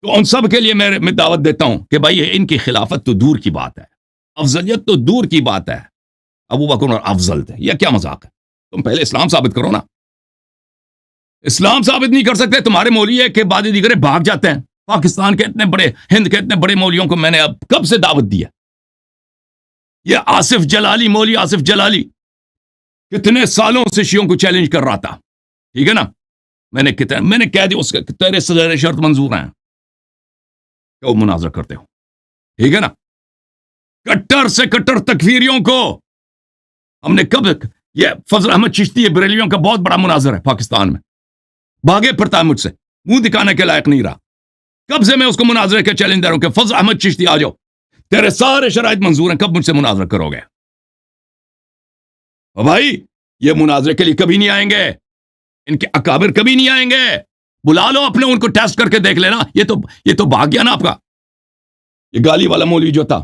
تو ان سب کے لیے میں دعوت دیتا ہوں کہ بھائی ان کی خلافت تو دور کی بات ہے، افضلیت تو دور کی بات ہے، ابو بکر اور افضل تھے، یہ کیا مذاق ہے؟ تم پہلے اسلام ثابت کرو نا۔ اسلام ثابت نہیں کر سکتے، تمہارے مولوی ہے کہ بعد دیگرے بھاگ جاتے ہیں۔ پاکستان کے اتنے بڑے، ہند کے اتنے بڑے مولویوں کو میں نے اب کب سے دعوت دی ہے۔ یہ آصف جلالی، مولوی آصف جلالی کتنے سالوں سے شیعوں کو چیلنج کر رہا تھا، ٹھیک ہے نا؟ میں نے کہہ دیا اس کے تیرے سزائے شرط منظور ہیں کہ وہ مناظرہ کرتے ہو، ٹھیک ہے نا؟ کٹر سے کٹر تکفیریوں کو ہم نے کب، یہ فضل احمد چشتی بریلیوں کا بہت بڑا مناظر ہے پاکستان میں، بھاگے پھرتا ہے مجھ سے، منہ دکھانے کے لائق نہیں رہا۔ کب سے میں اس کو مناظرے کے چیلنج دے رہا ہوں کہ فضل احمد چشتی آ جاؤ، تیرے سارے شرائط منظور ہیں، کب مجھ سے مناظرہ کرو گے؟ بھائی یہ مناظرے کے لیے کبھی نہیں آئیں گے، ان کے اکابر کبھی نہیں آئیں گے، بلا لو اپنے، ان کو ٹیسٹ کر کے دیکھ لینا۔ یہ تو بھاگ گیا نا آپ کا، یہ گالی والا مولوی جو تھا،